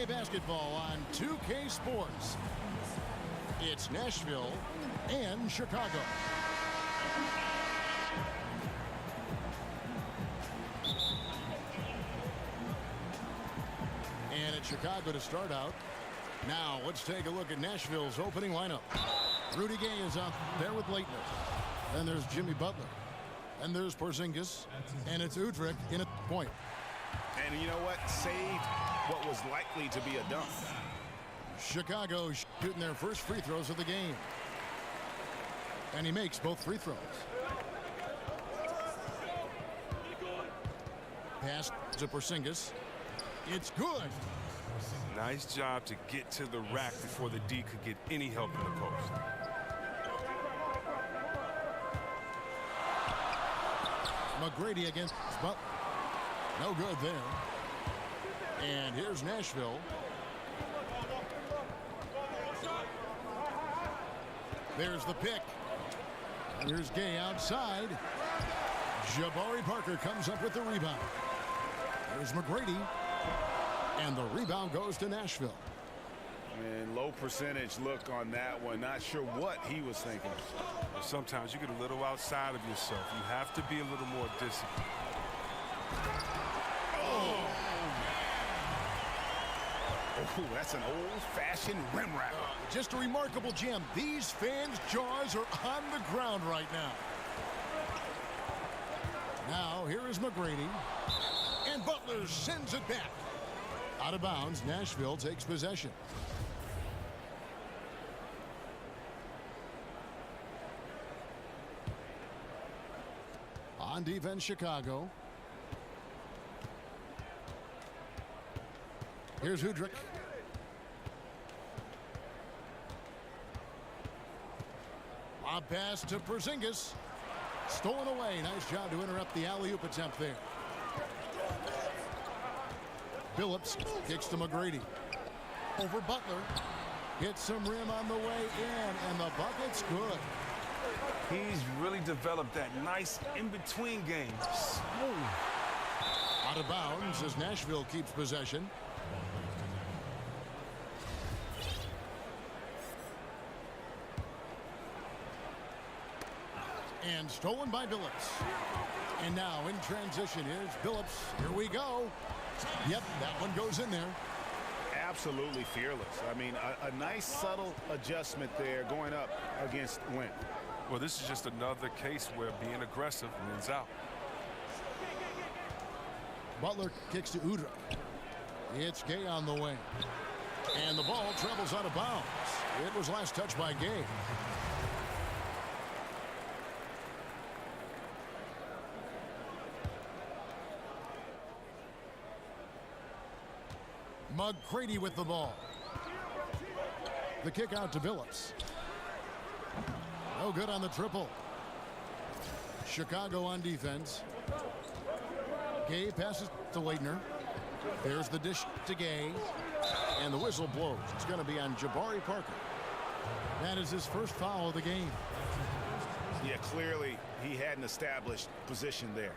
NBA basketball on 2K Sports. It's Nashville and Chicago. And it's Chicago to start out. Now let's take a look at Nashville's opening lineup. Rudy Gay is out there with Leitner. Then there's Jimmy Butler. And there's Porzingis. And it's Udrih in at point. And you know what? Saved what was likely to be a dunk. Chicago shooting their first free throws of the game. And he makes both free throws. Pass to Porzingis. It's good. Nice job to get to the rack before the D could get any help in the post. McGrady against Butler. No good there. And here's Nashville. There's the pick. And here's Gay outside. Jabari Parker comes up with the rebound. There's McGrady. And the rebound goes to Nashville. And low percentage look on that one. Not sure what he was thinking. Sometimes you get a little outside of yourself. You have to be a little more disciplined. Oh, that's an old-fashioned rim wrap. Just a remarkable jam. These fans' jaws are on the ground right now. Now, here is McGrady. And Butler sends it back. Out of bounds, Nashville takes possession. On defense, Chicago. Here's Udrih. Lob pass to Porzingis. Stolen away. Nice job to interrupt the alley-oop attempt there. Phillips kicks to McGrady. Over Butler. Hits some rim on the way in, and the bucket's good. He's really developed that nice in-between game. Smooth. Out of bounds as Nashville keeps possession. And stolen by Phillips. And now in transition, here's Phillips. Here we go. Yep, that one goes in there. Absolutely fearless. I mean, a nice subtle adjustment there going up against Wynn. Well, this is just another case where being aggressive wins out. Butler kicks to Udrih. It's Gay on the way. And the ball travels out of bounds. It was last touched by Gay. McGrady with the ball. The kick out to Phillips. No good on the triple. Chicago on defense. Gay passes to Leitner. There's the dish to Gay. And the whistle blows. It's going to be on Jabari Parker. That is his first foul of the game. Yeah, clearly he hadn't established position there.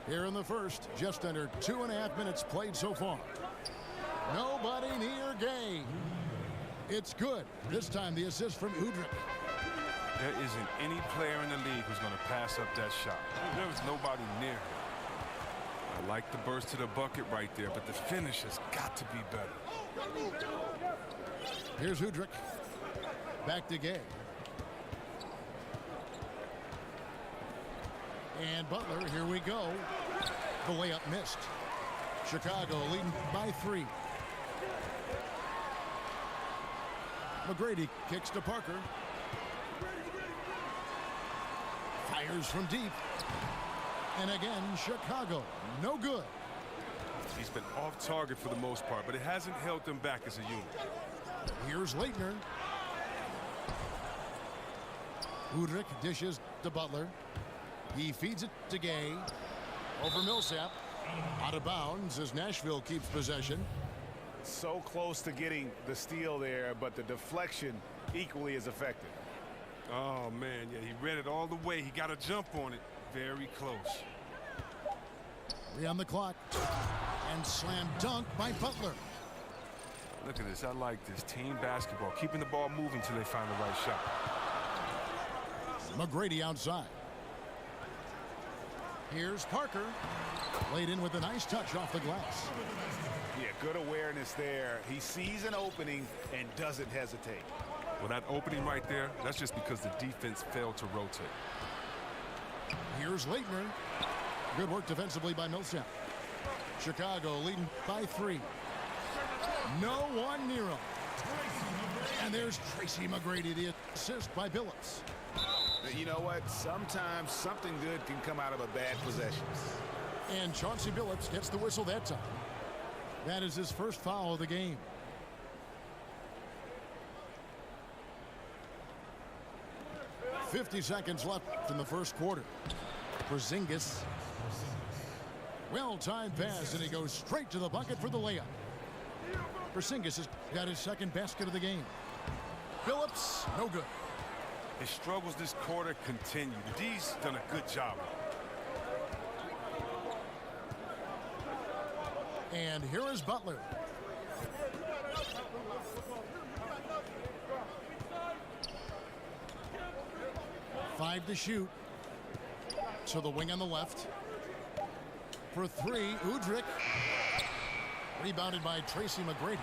Here in the first, just under 2.5 minutes played so far. Nobody near Gay. It's good. This time the assist from Udrih. There isn't any player in the league who's going to pass up that shot. There was nobody near him. I like the burst to the bucket right there, but the finish has got to be better. Here's Udrih. Back to Gay. And Butler, here we go. The layup missed. Chicago leading by 3. McGrady kicks to Parker. Fires from deep. And again, Chicago, no good. He's been off target for the most part, but it hasn't held them back as a unit. Here's Leitner. Udrih dishes to Butler. He feeds it to Gay. Over Millsap. Out of bounds as Nashville keeps possession. So close to getting the steal there, but the deflection equally as effective. Oh, man, yeah, he read it all the way. He got a jump on it. Very close. 3 on the clock. And slam dunk by Butler. Look at this. I like this. Team basketball. Keeping the ball moving till they find the right shot. McGrady outside. Here's Parker. Laid in with a nice touch off the glass. Yeah, good awareness there. He sees an opening and doesn't hesitate. Well, that opening right there, that's just because the defense failed to rotate. Here's Leitner. Good work defensively by Millsap. Chicago leading by 3. No one near him. And there's Tracy McGrady, the assist by Billups. You know what? Sometimes something good can come out of a bad possession. And Chauncey Billups gets the whistle that time. That is his first foul of the game. .50 seconds left in the first quarter. Porzingis. Well-timed pass, and he goes straight to the bucket for the layup. Porzingis has got his second basket of the game. Billups, no good. His struggles this quarter continue. The D's done a good job. And here is Butler. Five to shoot. To the wing on the left. For 3, Udrih. Rebounded by Tracy McGrady.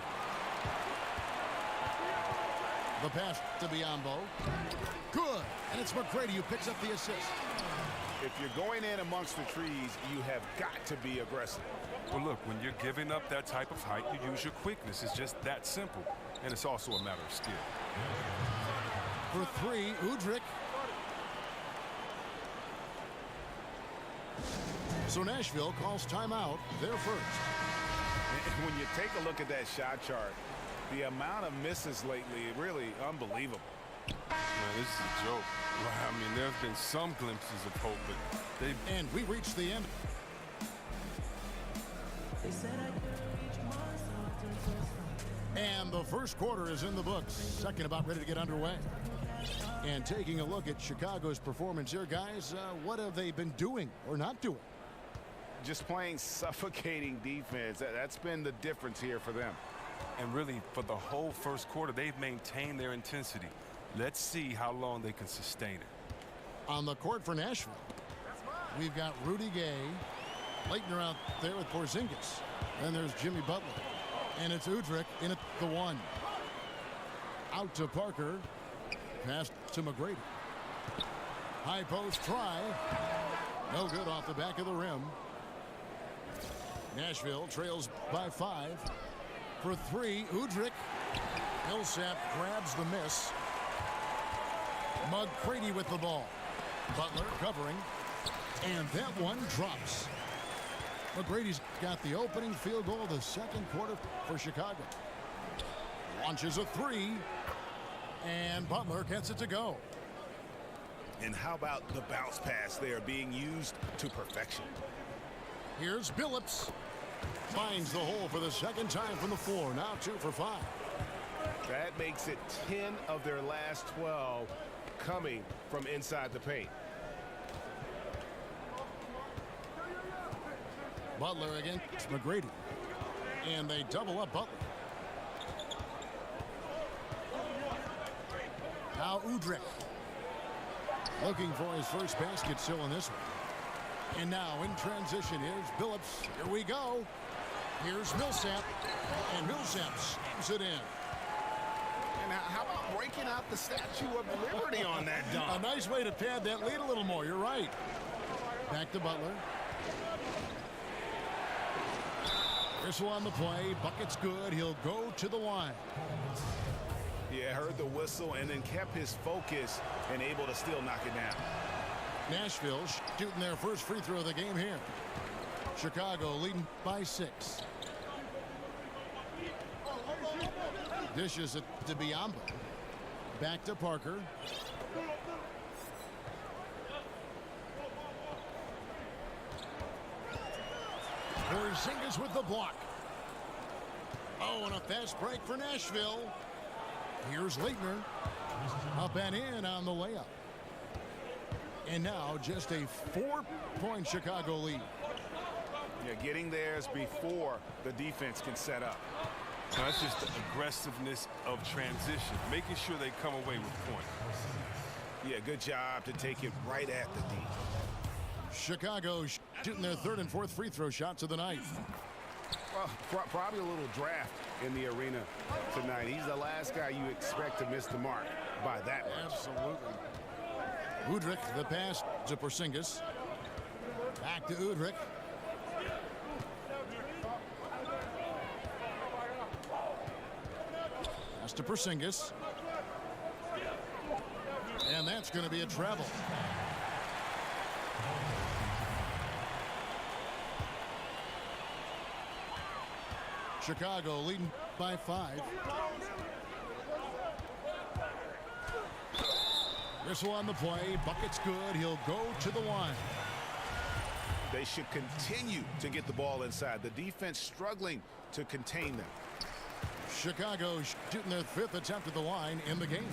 The pass to Biyombo. Good. And it's McGrady who picks up the assist. If you're going in amongst the trees, you have got to be aggressive. Well, look, when you're giving up that type of height, you use your quickness. It's just that simple. And it's also a matter of skill. For 3, Udrih. So Nashville calls timeout, their first. And when you take a look at that shot chart, the amount of misses lately, really unbelievable. Man, this is a joke. I mean, there have been some glimpses of hope, but they've... And we reach the end. And the first quarter is in the books. Second about ready to get underway. And taking a look at Chicago's performance here, guys, what have they been doing or not doing? Just playing suffocating defense. That's been the difference here for them. And really, for the whole first quarter, they've maintained their intensity. Let's see how long they can sustain it. On the court for Nashville, we've got Rudy Gay. Leitner out there with Porzingis. Then there's Jimmy Butler. And it's Udrih in at the 1. Out to Parker. Pass to McGrady. High post try. No good off the back of the rim. Nashville trails by 5. For 3, Udrih. Millsap grabs the miss. McGrady with the ball. Butler covering. And that one drops. McGrady's got the opening field goal of the second quarter for Chicago. Launches a 3. And Butler gets it to go. And how about the bounce pass there being used to perfection? Here's Billups. Finds the hole for the second time from the floor. Now 2 for 5. That makes it 10 of their last 12 coming from inside the paint. Butler against McGrady. And they double up Butler. Now Udrih. Looking for his first basket still in this one. And now in transition is Billups. Here we go. Here's Millsap. And Millsap slams it in. And how about breaking out the Statue of Liberty on that dunk? A nice way to pad that lead a little more. You're right. Back to Butler. Whistle on the play. Bucket's good. He'll go to the line. Yeah, heard the whistle and then kept his focus and able to still knock it down. Nashville shooting their first free throw of the game here. Chicago leading by 6. Dishes it to Biyombo. Back to Parker. Porzingis with the block. Oh, and a fast break for Nashville. Here's Leitner. Up and in on the layup. And now just a 4-point Chicago lead. Yeah, getting theirs before the defense can set up. So that's just the aggressiveness of transition, making sure they come away with points. Yeah, good job to take it right at the D. Chicago shooting their third and fourth free throw shots of the night. Well, probably a little draft in the arena tonight. He's the last guy you expect to miss the mark by that much. Absolutely. Udrih, the pass to Porzingis. Back to Udrih. Pass to Porzingis. And that's going to be a travel. Chicago leading by 5. Whistle on the play. Bucket's good. He'll go to the line. They should continue to get the ball inside. The defense struggling to contain them. Chicago shooting their 5th attempt at the line in the game.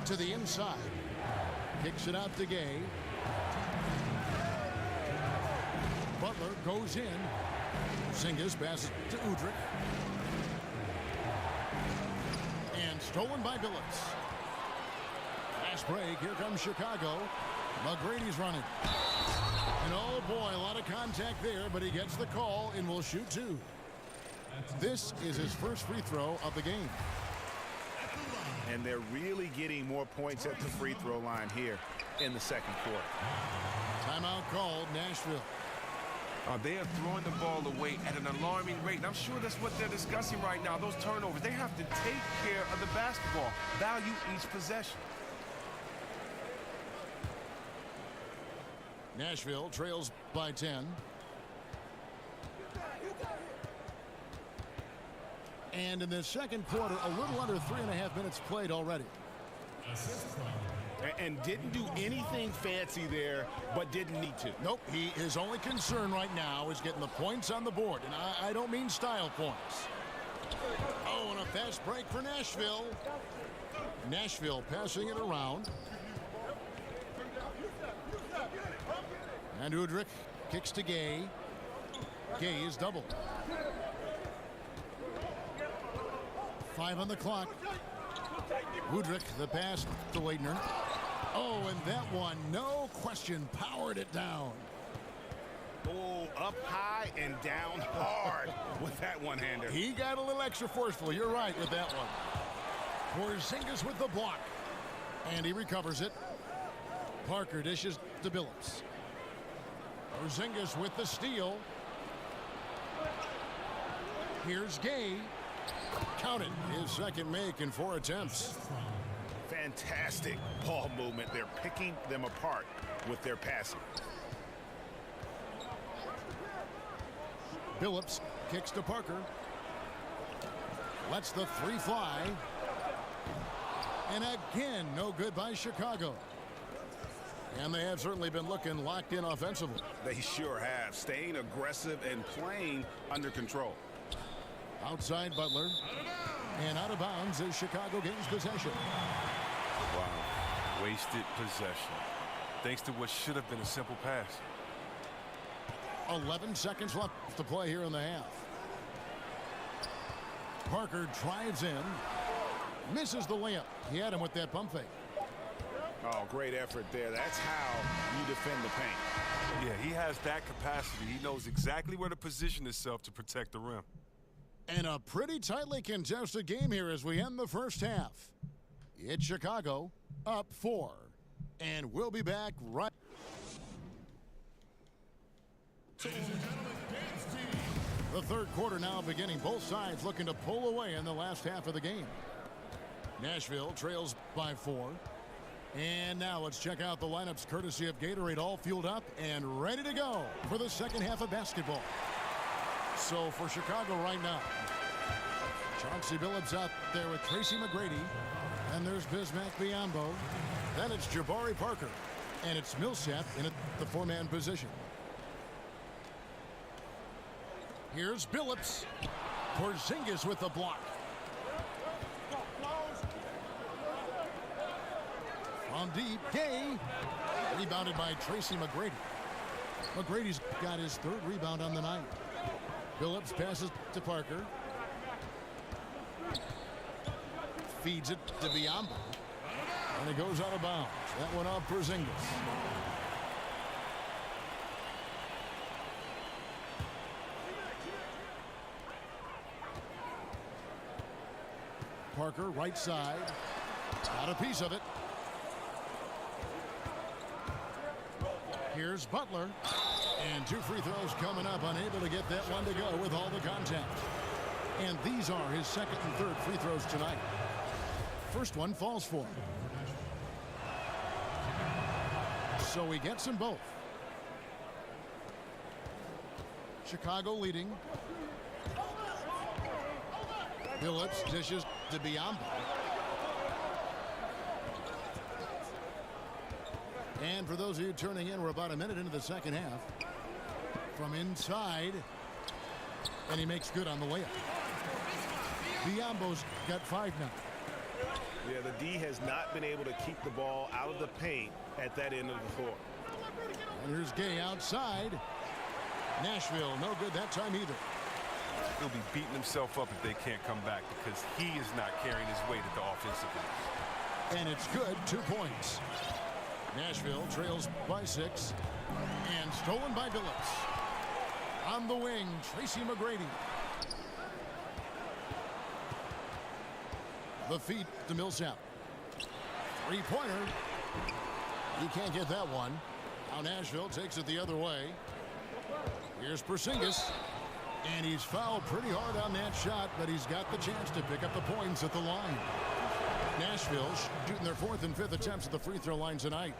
To the inside. Kicks it out to Gay. Butler goes in. Porzingis passes to Udrih. And stolen by Billups. Fast break. Here comes Chicago. McGrady's running. And oh boy, a lot of contact there, but he gets the call and will shoot 2. This is his first free throw of the game. And they're really getting more points at the free throw line here in the second quarter. Timeout called, Nashville. They are throwing the ball away at an alarming rate. And I'm sure that's what they're discussing right now, those turnovers. They have to take care of the basketball, value each possession. Nashville trails by 10. And in the second quarter, a little under 3.5 minutes played already. And didn't do anything fancy there, but didn't need to. Nope, his only concern right now is getting the points on the board. And I don't mean style points. Oh, and a fast break for Nashville. Nashville passing it around. And Udrih kicks to Gay. Gay is doubled. 5 on the clock. Udrih, the pass to Leitner. Oh, and that one, no question, powered it down. Oh, up high and down hard with that one-hander. He got a little extra forceful. You're right with that one. Porzingis with the block. And he recovers it. Parker dishes to Billups. Porzingis with the steal. Here's Gay. Count it. His second make in 4 attempts. Fantastic ball movement. They're picking them apart with their passing. Billups kicks to Parker. Lets the 3 fly. And again, no good by Chicago. And they have certainly been looking locked in offensively. They sure have. Staying aggressive and playing under control. Outside Butler. And out of bounds as Chicago gains possession. Wow. Wasted possession. Thanks to what should have been a simple pass. 11 seconds left to play here in the half. Parker drives in. Misses the layup. He had him with that pump fake. Oh, great effort there. That's how you defend the paint. Yeah, he has that capacity. He knows exactly where to position himself to protect the rim. And a pretty tightly contested game here as we end the first half. It's Chicago up 4. And we'll be back right. The third quarter now beginning. Both sides looking to pull away in the last half of the game. Nashville trails by 4. And now let's check out the lineups courtesy of Gatorade, all fueled up and ready to go for the second half of basketball. So for Chicago right now, Chauncey Billups out there with Tracy McGrady. And there's Bismack Biyombo. Then it's Jabari Parker. And it's Millsap in the 4-man position. Here's Billups. Porzingis with the block. From deep, Gay. Rebounded by Tracy McGrady. McGrady's got his third rebound on the night. Phillips passes to Parker. Feeds it to Biyombo. And it goes out of bounds. That went off Porzingis. Parker, right side. Got a piece of it. Here's Butler. And 2 free throws coming up. Unable to get that one to go with all the contact. And these are his second and third free throws tonight. First one falls for him. So he gets them both. Chicago leading. Phillips dishes to Biyombo. And for those of you turning in, we're about a minute into the second half. From inside. And he makes good on the layup. Biyombo's got 5 now. Yeah, the D has not been able to keep the ball out of the paint at that end of the floor. And here's Gay outside. Nashville, no good that time either. He'll be beating himself up if they can't come back because he is not carrying his weight at the offensive end. And it's good, 2 points. Nashville trails by 6. And stolen by Phillips. On the wing, Tracy McGrady. The feed to Millsap. 3-pointer. He can't get that one. Now Nashville takes it the other way. Here's Porzingis. And he's fouled pretty hard on that shot, but he's got the chance to pick up the points at the line. Nashville shooting their 4th and 5th attempts at the free throw line tonight.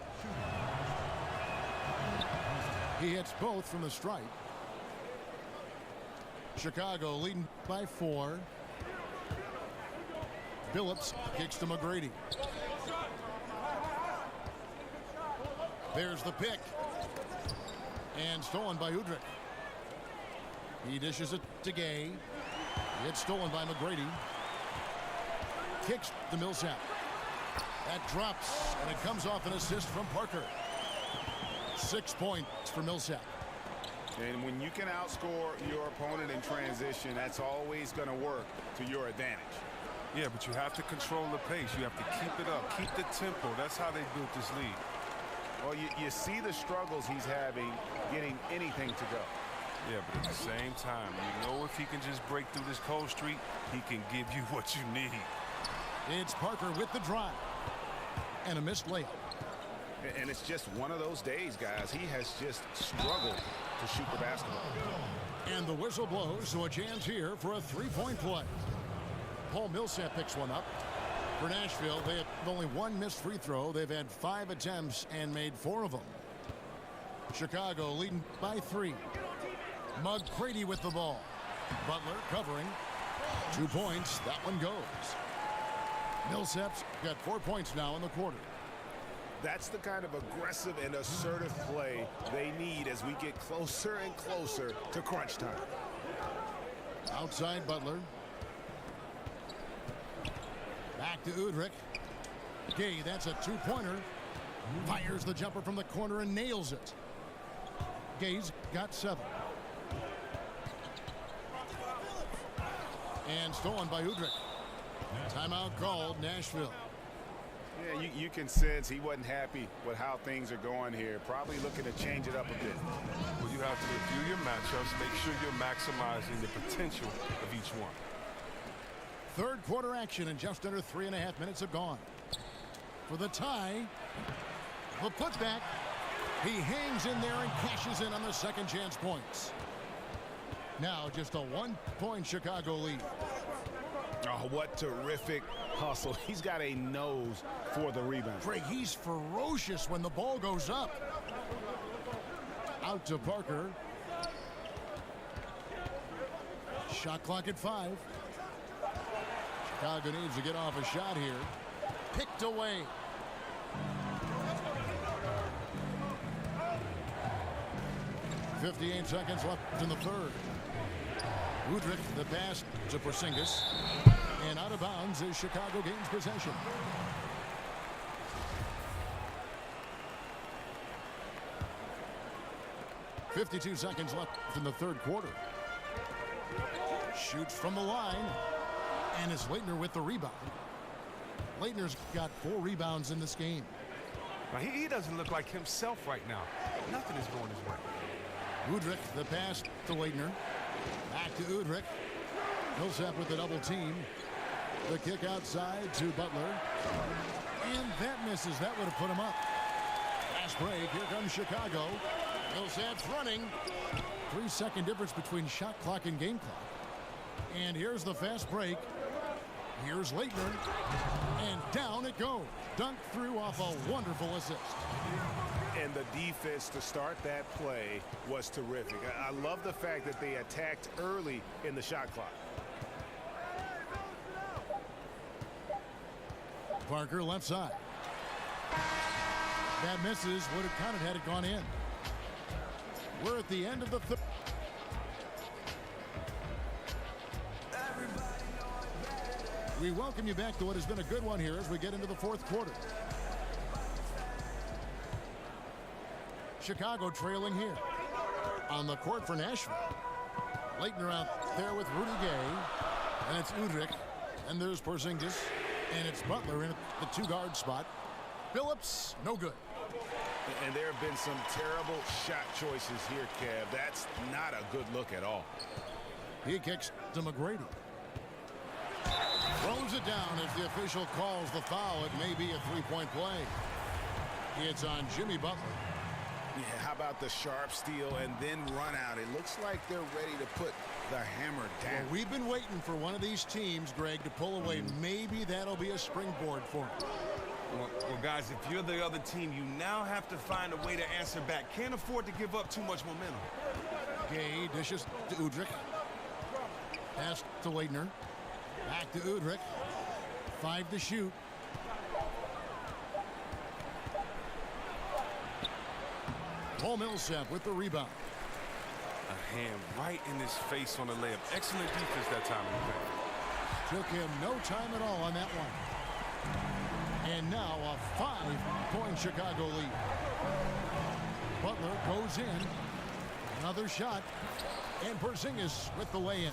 He hits both from the stripe. Chicago leading by 4. Phillips kicks to McGrady. There's the pick. And stolen by Udrih. He dishes it to Gay. It's stolen by McGrady. Kicks to Millsap. That drops, and it comes off an assist from Parker. 6 points for Millsap. And when you can outscore your opponent in transition, that's always going to work to your advantage. Yeah, but you have to control the pace. You have to keep it up, keep the tempo. That's how they built this league. Well, you see the struggles he's having getting anything to go. Yeah, but at the same time, you know if he can just break through this cold streak, he can give you what you need. It's Parker with the drive. And a missed layup. And it's just one of those days, guys. He has just struggled to shoot the basketball. And the whistle blows, so a chance here for a 3-point play. Paul Millsap picks one up. For Nashville, they have only 1 missed free throw. They've had 5 attempts and made 4 of them. Chicago leading by 3. McGrady with the ball. Butler covering. 2 points. That one goes. Millsap's got 4 points now in the quarter. That's the kind of aggressive and assertive play they need as we get closer and closer to crunch time. Outside Butler. Back to Udrih. Gay, that's a 2-pointer. Fires the jumper from the corner and nails it. Gay's got 7. And stolen by Udrih. Timeout called, Nashville. Yeah, you can sense he wasn't happy with how things are going here. Probably looking to change it up a bit. Well, you have to review your matchups, make sure you're maximizing the potential of each one. Third quarter action, and just under 3.5 minutes have gone. For the tie, the putback. He hangs in there and cashes in on the second chance points. Now just a 1-point Chicago lead. Oh, what terrific hustle. He's got a nose for the rebound. Craig, he's ferocious when the ball goes up. Out to Parker. Shot clock at 5. Chicago needs to get off a shot here. Picked away. .58 seconds left in the third. Udrih, the pass to Porzingis. And out of bounds as Chicago gains possession. 52 seconds left in the third quarter. Shoots from the line. And it's Leitner with the rebound. Leitner's got 4 rebounds in this game. Now, he doesn't look like himself right now. Nothing is going his way. Udrich, the pass to Leitner. Back to Udrich. Millsap with the double team. The kick outside to Butler. And that misses. That would have put him up. Fast break. Here comes Chicago. Millsap's running. 3-second difference between shot clock and game clock. And here's the fast break. Here's Leitner. And down it goes. Dunked through off a wonderful assist. And the defense to start that play was terrific. I love the fact that they attacked early in the shot clock. Parker left side. That misses. Would have counted had it gone in. We're at the end of the third. We welcome you back to what has been a good one here as we get into the fourth quarter. Chicago trailing here. On the court for Nashville. Leitner out there with Rudy Gay. And it's Udrich. And there's Porzingis. And it's Butler in the 2-guard spot. Phillips, no good. And there have been some terrible shot choices here, Kev. That's not a good look at all. He kicks to McGrady. Throws it down as the official calls the foul. It may be a 3-point play. It's on Jimmy Butler. Yeah, how about the sharp steal and then run out? It looks like they're ready to put the hammer down. Well, we've been waiting for one of these teams, Greg, to pull away. Maybe that'll be a springboard for them. Well, guys, if you're the other team, you now have to find a way to answer back. Can't afford to give up too much momentum. Gay dishes to Udrich. Pass to Leitner. Back to Udrich. 5 to shoot. Paul Millsap with the rebound. A hand right in his face on the layup. Excellent defense that time in the paint. Took him no time at all on that one. And now a 5-point Chicago lead. Butler goes in. Another shot. And Porzingis with the lay-in.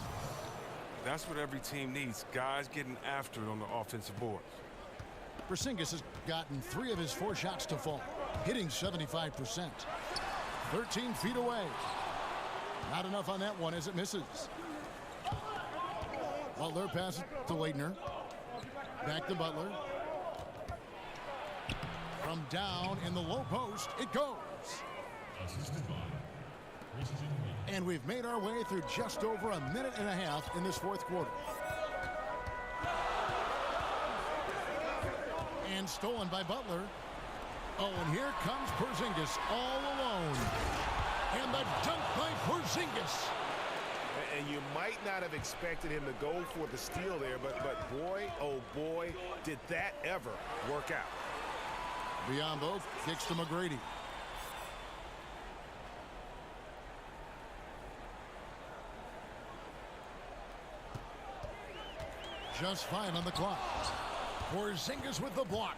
That's what every team needs. Guys getting after it on the offensive boards. Porzingis has gotten 3 of his 4 shots to fall, hitting 75%. 13 feet away. Not enough on that one as it misses. Butler passes to Leitner. Back to Butler. From down in the low post, it goes. And we've made our way through just over a minute and a half in this fourth quarter. And stolen by Butler. Oh, and here comes Porzingis all alone. And the dunk by Porzingis. And you might not have expected him to go for the steal there, but boy, oh boy, did that ever work out. Biombo kicks to McGrady. Just 5 on the clock. Porzingis with the block.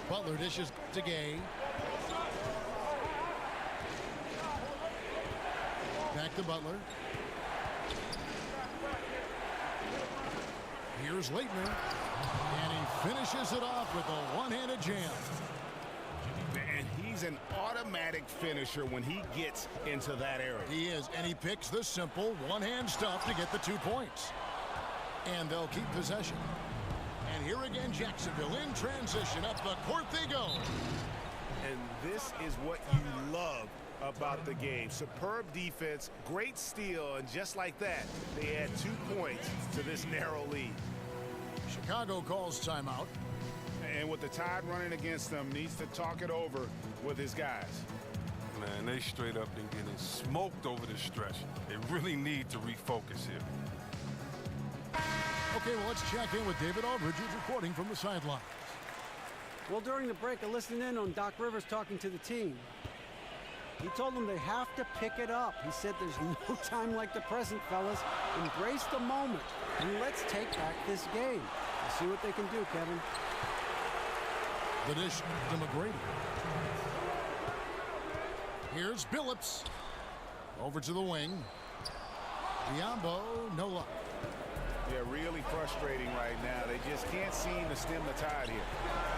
Butler dishes to Gay. Back to Butler. Here's Leitner. And he finishes it off with a one-handed jam. And he's an automatic finisher when he gets into that area. He is, and he picks the simple one-hand stuff to get the 2 points. And they'll keep possession. And here again, Jacksonville in transition. Up the court they go. And this is what you love about the game. Superb defense, great steal, and just like that, they add 2 points to this narrow lead. Chicago calls timeout. And with the Tide running against them, needs to talk it over with his guys. Man, they straight up been getting smoked over this stretch. They really need to refocus here. Okay, well, let's check in with David Aldridge, who's reporting from the sidelines. Well, during the break, I listened in on Doc Rivers talking to the team. He told them they have to pick it up. He said there's no time like the present, fellas. Embrace the moment, and let's take back this game. We'll see what they can do, Kevin. The dish to McGrady. Here's Billups. Over to the wing. Biombo, no luck. Yeah, really frustrating right now. They just can't seem to stem the tide here.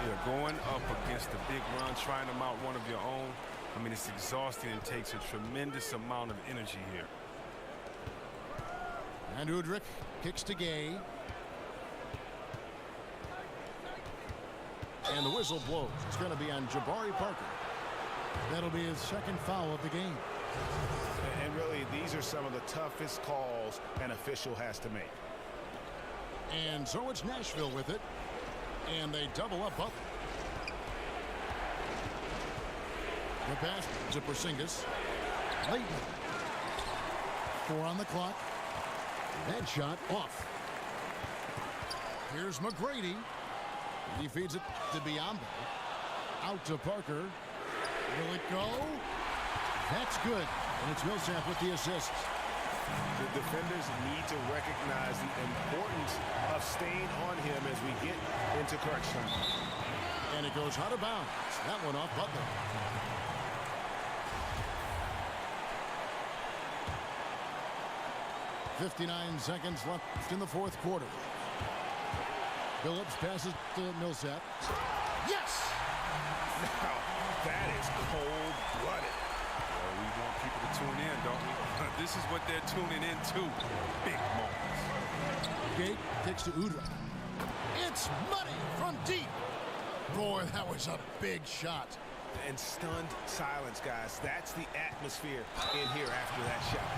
Yeah, going up against a big run, trying to mount one of your own. I mean, it's exhausting and takes a tremendous amount of energy here. And Udrich kicks to Gay. And the whistle blows. It's going to be on Jabari Parker. That'll be his second foul of the game. And really, these are some of the toughest calls an official has to make. And so it's Nashville with it. And they double up Butler. The pass to Porzingis. Leighton. 4 on the clock. That shot off. Here's McGrady. He feeds it to Biombo. Out to Parker. Will it go? That's good. And it's Millsap with the assist. The defenders need to recognize the importance of staying on him as we get into crunch time. And it goes out of bounds. That one off Butler. .59 seconds left in the fourth quarter. Billups passes to Millsap. Yes! Now, that is cold-blooded. Well, we want people to tune in, don't we? This is what they're tuning into. Big moments. Gate kicks to Udrich. It's money from deep. Boy, that was a big shot. And stunned silence, guys. That's the atmosphere in here after that shot.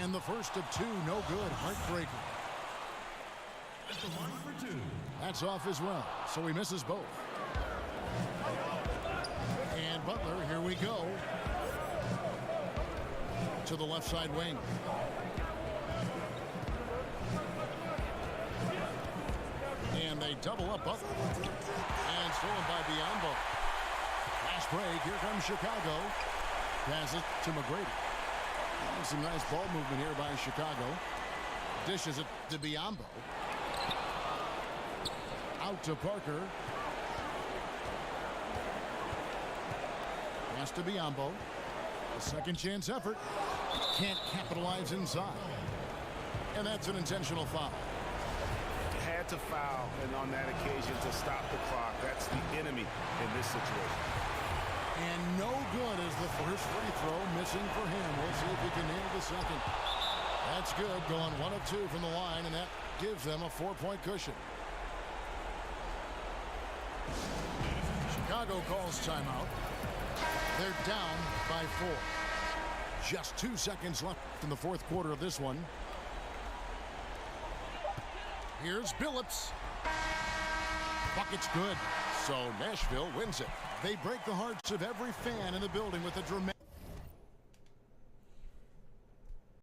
And the first of 2, no good. Heartbreaker. That's off as well, so he misses both. And Butler, here we go. To the left side wing. And they double up Butler. And stolen by Biombo. Fast break, here comes Chicago. Pass it to McGrady. Some nice ball movement here by Chicago. Dishes it to Biombo. Out to Parker. Pass to Biombo. A second chance effort. Can't capitalize inside. And that's an intentional foul. Had to foul, and on that occasion to stop the clock. That's the enemy in this situation. And no good as the first free throw missing for him. We'll see if he can nail the second. That's good, going 1 of 2 from the line, and that gives them a 4-point cushion. Chicago calls timeout. They're down by 4. Just 2 seconds left in the fourth quarter of this one. Here's Billups. Bucket's good. So Nashville wins it. They break the hearts of every fan in the building with a dramatic